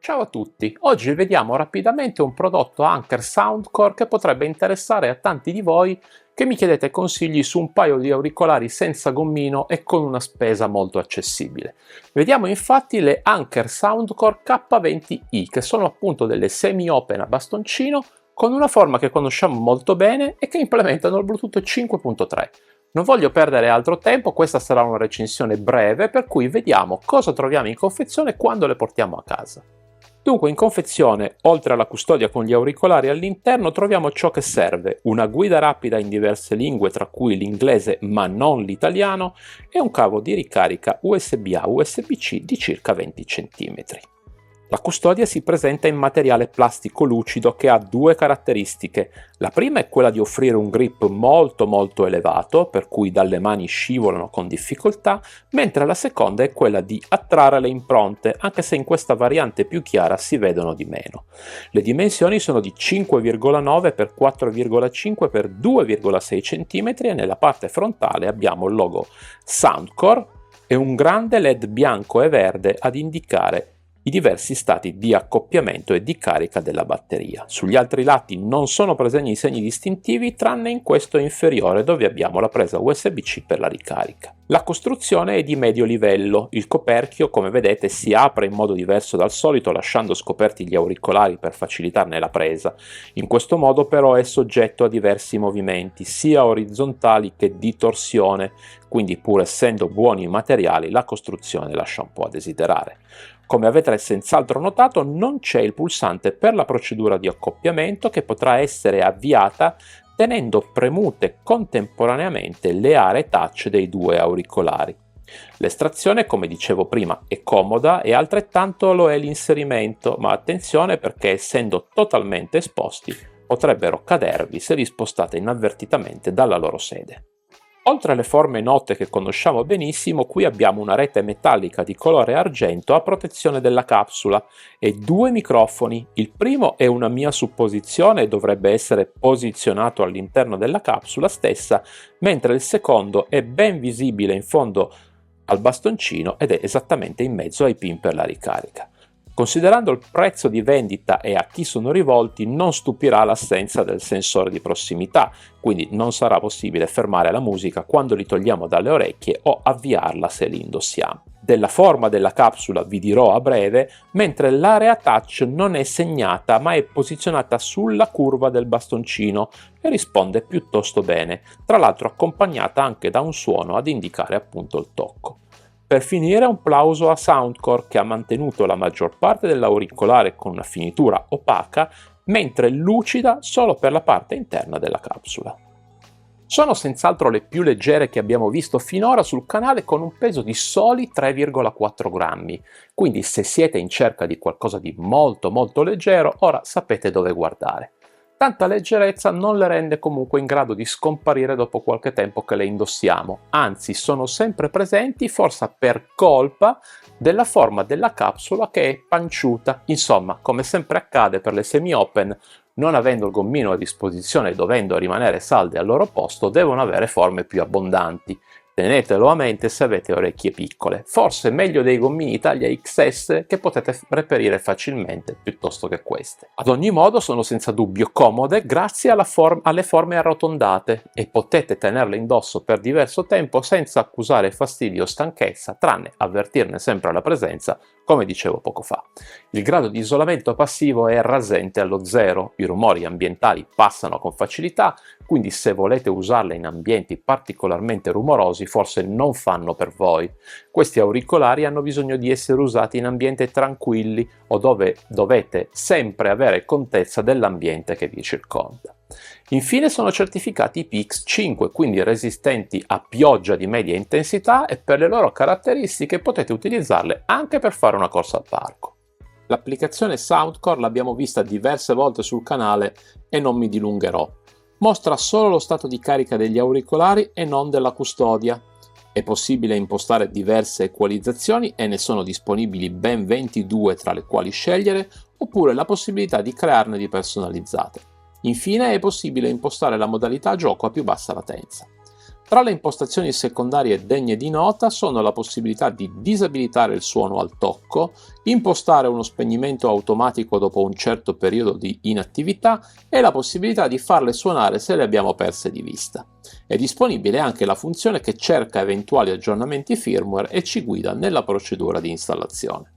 Ciao a tutti, oggi vediamo rapidamente un prodotto Anker Soundcore che potrebbe interessare a tanti di voi che mi chiedete consigli su un paio di auricolari senza gommino e con una spesa molto accessibile. Vediamo infatti le Anker Soundcore K20i, che sono appunto delle semi-open a bastoncino con una forma che conosciamo molto bene e che implementano il Bluetooth 5.3. Non voglio perdere altro tempo, questa sarà una recensione breve, per cui vediamo cosa troviamo in confezione quando le portiamo a casa. Dunque in confezione, oltre alla custodia con gli auricolari all'interno, troviamo ciò che serve: una guida rapida in diverse lingue, tra cui l'inglese ma non l'italiano, e un cavo di ricarica USB-A/USB-C di circa 20 cm. La custodia si presenta in materiale plastico lucido che ha due caratteristiche. La prima è quella di offrire un grip molto elevato, per cui dalle mani scivolano con difficoltà, mentre la seconda è quella di attrarre le impronte, anche se in questa variante più chiara si vedono di meno. Le dimensioni sono di 5,9 x 4,5 x 2,6 cm e nella parte frontale abbiamo il logo Soundcore e un grande LED bianco e verde ad indicare i diversi stati di accoppiamento e di carica della batteria. Sugli altri lati non sono presenti segni distintivi, tranne in questo inferiore dove abbiamo la presa USB-C per la ricarica. La costruzione è di medio livello, il coperchio come vedete si apre in modo diverso dal solito lasciando scoperti gli auricolari per facilitarne la presa. In questo modo però è soggetto a diversi movimenti, sia orizzontali che di torsione, quindi pur essendo buoni i materiali la costruzione lascia un po' a desiderare. Come avete senz'altro notato, non c'è il pulsante per la procedura di accoppiamento che potrà essere avviata tenendo premute contemporaneamente le aree touch dei due auricolari. L'estrazione, come dicevo prima, è comoda e altrettanto lo è l'inserimento, ma attenzione perché essendo totalmente esposti potrebbero cadervi se li spostate inavvertitamente dalla loro sede. Oltre alle forme note che conosciamo benissimo, qui abbiamo una rete metallica di colore argento a protezione della capsula e due microfoni. Il primo è una mia supposizione e dovrebbe essere posizionato all'interno della capsula stessa, mentre il secondo è ben visibile in fondo al bastoncino ed è esattamente in mezzo ai pin per la ricarica. Considerando il prezzo di vendita e a chi sono rivolti, non stupirà l'assenza del sensore di prossimità, quindi non sarà possibile fermare la musica quando li togliamo dalle orecchie o avviarla se li indossiamo. Della forma della capsula vi dirò a breve, mentre l'area touch non è segnata ma è posizionata sulla curva del bastoncino e risponde piuttosto bene, tra l'altro accompagnata anche da un suono ad indicare appunto il tocco. Per finire un plauso a Soundcore che ha mantenuto la maggior parte dell'auricolare con una finitura opaca, mentre lucida solo per la parte interna della capsula. Sono senz'altro le più leggere che abbiamo visto finora sul canale con un peso di soli 3,4 grammi, quindi se siete in cerca di qualcosa di molto leggero, ora sapete dove guardare. Tanta leggerezza non le rende comunque in grado di scomparire dopo qualche tempo che le indossiamo, anzi sono sempre presenti forse per colpa della forma della capsula che è panciuta. Insomma, come sempre accade per le semi-open, non avendo il gommino a disposizione e dovendo rimanere salde al loro posto, devono avere forme più abbondanti. Tenetelo a mente se avete orecchie piccole, forse meglio dei gommini taglia XS che potete reperire facilmente piuttosto che queste. Ad ogni modo sono senza dubbio comode grazie alle forme arrotondate e potete tenerle indosso per diverso tempo senza accusare fastidio o stanchezza, tranne avvertirne sempre la presenza, come dicevo poco fa. Il grado di isolamento passivo è rasente allo zero, i rumori ambientali passano con facilità, quindi se volete usarle in ambienti particolarmente rumorosi forse non fanno per voi. Questi auricolari hanno bisogno di essere usati in ambienti tranquilli o dove dovete sempre avere contezza dell'ambiente che vi circonda. Infine sono certificati IPX5, quindi resistenti a pioggia di media intensità e per le loro caratteristiche potete utilizzarle anche per fare una corsa al parco. L'applicazione Soundcore l'abbiamo vista diverse volte sul canale e non mi dilungherò. Mostra solo lo stato di carica degli auricolari e non della custodia. È possibile impostare diverse equalizzazioni e ne sono disponibili ben 22 tra le quali scegliere, oppure la possibilità di crearne di personalizzate. Infine è possibile impostare la modalità gioco a più bassa latenza. Tra le impostazioni secondarie degne di nota sono la possibilità di disabilitare il suono al tocco, impostare uno spegnimento automatico dopo un certo periodo di inattività e la possibilità di farle suonare se le abbiamo perse di vista. È disponibile anche la funzione che cerca eventuali aggiornamenti firmware e ci guida nella procedura di installazione.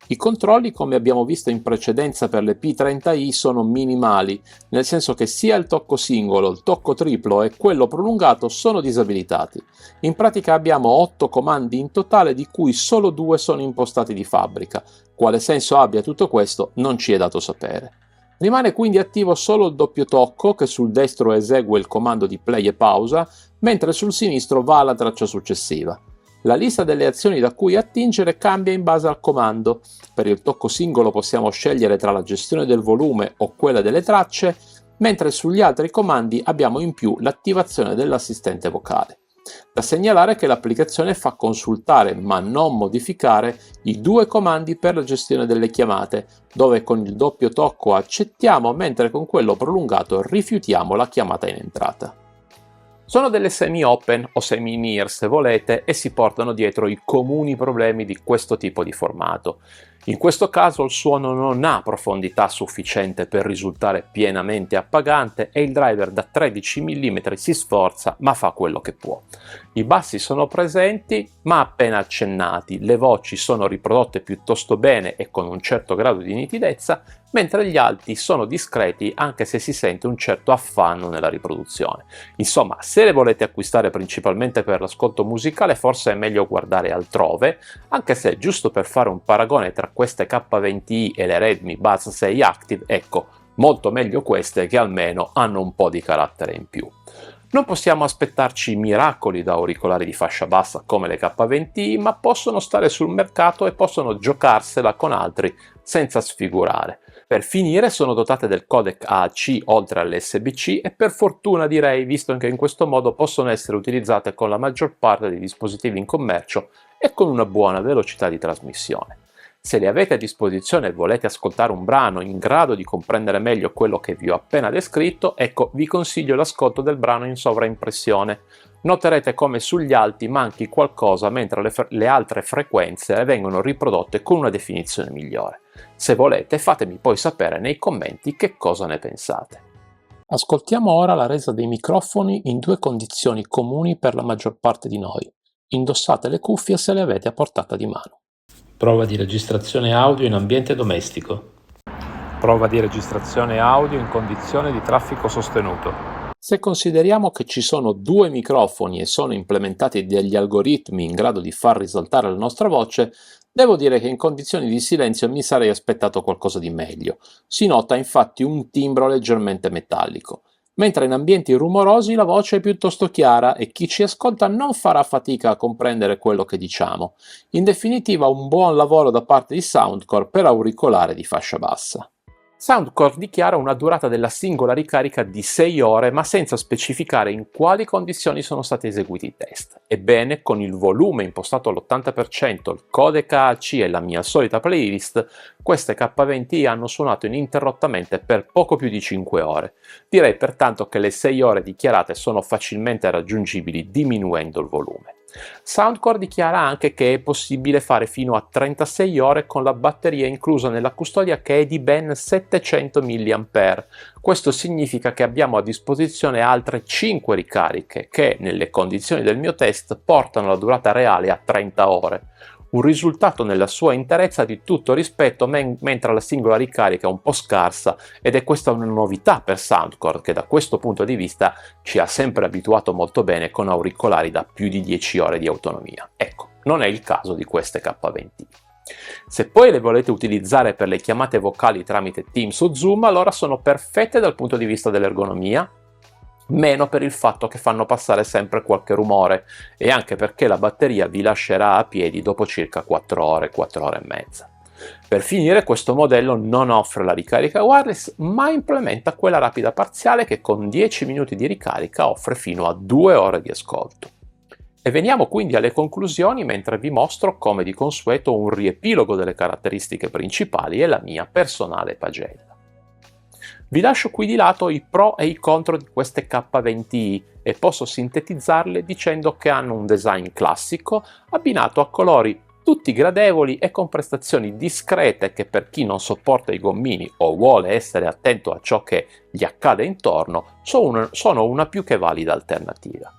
I controlli, come abbiamo visto in precedenza per le P30i, sono minimali, nel senso che sia il tocco singolo, il tocco triplo e quello prolungato sono disabilitati. In pratica abbiamo 8 comandi in totale, di cui solo 2 sono impostati di fabbrica. Quale senso abbia tutto questo non ci è dato sapere. Rimane quindi attivo solo il doppio tocco, che sul destro esegue il comando di play e pausa, mentre sul sinistro va alla traccia successiva. La lista delle azioni da cui attingere cambia in base al comando. Per il tocco singolo possiamo scegliere tra la gestione del volume o quella delle tracce, mentre sugli altri comandi abbiamo in più l'attivazione dell'assistente vocale. Da segnalare che l'applicazione fa consultare ma non modificare i 2 comandi per la gestione delle chiamate, dove con il doppio tocco accettiamo, mentre con quello prolungato rifiutiamo la chiamata in entrata. Sono delle semi-open o semi-near se volete e si portano dietro i comuni problemi di questo tipo di formato. In questo caso il suono non ha profondità sufficiente per risultare pienamente appagante e il driver da 13 mm si sforza ma fa quello che può. I bassi sono presenti ma appena accennati, le voci sono riprodotte piuttosto bene e con un certo grado di nitidezza, mentre gli alti sono discreti anche se si sente un certo affanno nella riproduzione. Insomma, se le volete acquistare principalmente per l'ascolto musicale forse è meglio guardare altrove, anche se giusto per fare un paragone tra queste K20i e le Redmi Buds 6 Active, ecco, molto meglio queste che almeno hanno un po' di carattere in più. Non possiamo aspettarci miracoli da auricolari di fascia bassa come le K20i, ma possono stare sul mercato e possono giocarsela con altri senza sfigurare. Per finire sono dotate del codec AAC oltre all'SBC e per fortuna direi, visto che in questo modo possono essere utilizzate con la maggior parte dei dispositivi in commercio e con una buona velocità di trasmissione. Se li avete a disposizione e volete ascoltare un brano in grado di comprendere meglio quello che vi ho appena descritto, ecco, vi consiglio l'ascolto del brano in sovraimpressione. Noterete come sugli alti manchi qualcosa mentre le altre frequenze vengono riprodotte con una definizione migliore. Se volete, fatemi poi sapere nei commenti che cosa ne pensate. Ascoltiamo ora la resa dei microfoni in 2 condizioni comuni per la maggior parte di noi. Indossate le cuffie se le avete a portata di mano. Prova di registrazione audio in ambiente domestico. Prova di registrazione audio in condizione di traffico sostenuto. Se consideriamo che ci sono 2 microfoni e sono implementati degli algoritmi in grado di far risaltare la nostra voce, devo dire che in condizioni di silenzio mi sarei aspettato qualcosa di meglio. Si nota infatti un timbro leggermente metallico. Mentre in ambienti rumorosi la voce è piuttosto chiara e chi ci ascolta non farà fatica a comprendere quello che diciamo. In definitiva, un buon lavoro da parte di Soundcore per auricolare di fascia bassa. Soundcore dichiara una durata della singola ricarica di 6 ore, ma senza specificare in quali condizioni sono stati eseguiti i test. Ebbene, con il volume impostato all'80%, il codec AAC e la mia solita playlist, queste K20i hanno suonato ininterrottamente per poco più di 5 ore. Direi pertanto che le 6 ore dichiarate sono facilmente raggiungibili diminuendo il volume. Soundcore dichiara anche che è possibile fare fino a 36 ore con la batteria inclusa nella custodia, che è di ben 700 mAh. Questo significa che abbiamo a disposizione altre 5 ricariche che, nelle condizioni del mio test, portano la durata reale a 30 ore. Un risultato nella sua interezza di tutto rispetto, mentre la singola ricarica è un po' scarsa, ed è questa una novità per Soundcore, che da questo punto di vista ci ha sempre abituato molto bene con auricolari da più di 10 ore di autonomia. Ecco, non è il caso di queste K20. Se poi le volete utilizzare per le chiamate vocali tramite Teams o Zoom, allora sono perfette dal punto di vista dell'ergonomia, meno per il fatto che fanno passare sempre qualche rumore e anche perché la batteria vi lascerà a piedi dopo circa 4 ore, 4 ore e mezza. Per finire, questo modello non offre la ricarica wireless, ma implementa quella rapida parziale che con 10 minuti di ricarica offre fino a 2 ore di ascolto. E veniamo quindi alle conclusioni, mentre vi mostro, come di consueto, un riepilogo delle caratteristiche principali e la mia personale pagella. Vi lascio qui di lato i pro e i contro di queste K20i e posso sintetizzarle dicendo che hanno un design classico abbinato a colori tutti gradevoli e con prestazioni discrete che per chi non sopporta i gommini o vuole essere attento a ciò che gli accade intorno sono una più che valida alternativa.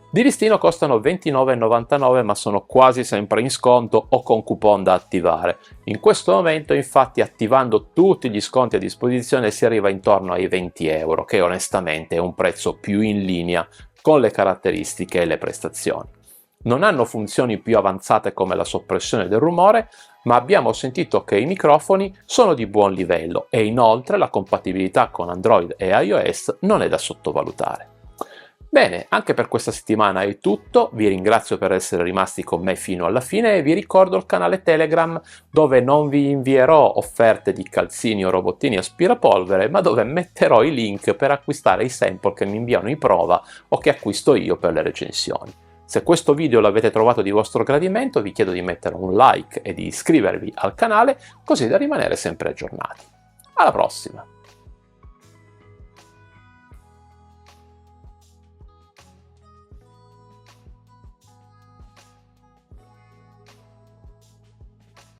Di listino costano 29,99 ma sono quasi sempre in sconto o con coupon da attivare. In questo momento infatti attivando tutti gli sconti a disposizione si arriva intorno ai 20 euro, che onestamente è un prezzo più in linea con le caratteristiche e le prestazioni. Non hanno funzioni più avanzate come la soppressione del rumore, ma abbiamo sentito che i microfoni sono di buon livello e inoltre la compatibilità con Android e iOS non è da sottovalutare. Bene, anche per questa settimana è tutto, vi ringrazio per essere rimasti con me fino alla fine e vi ricordo il canale Telegram dove non vi invierò offerte di calzini o robottini aspirapolvere, ma dove metterò i link per acquistare i sample che mi inviano in prova o che acquisto io per le recensioni. Se questo video l'avete trovato di vostro gradimento vi chiedo di mettere un like e di iscrivervi al canale così da rimanere sempre aggiornati. Alla prossima!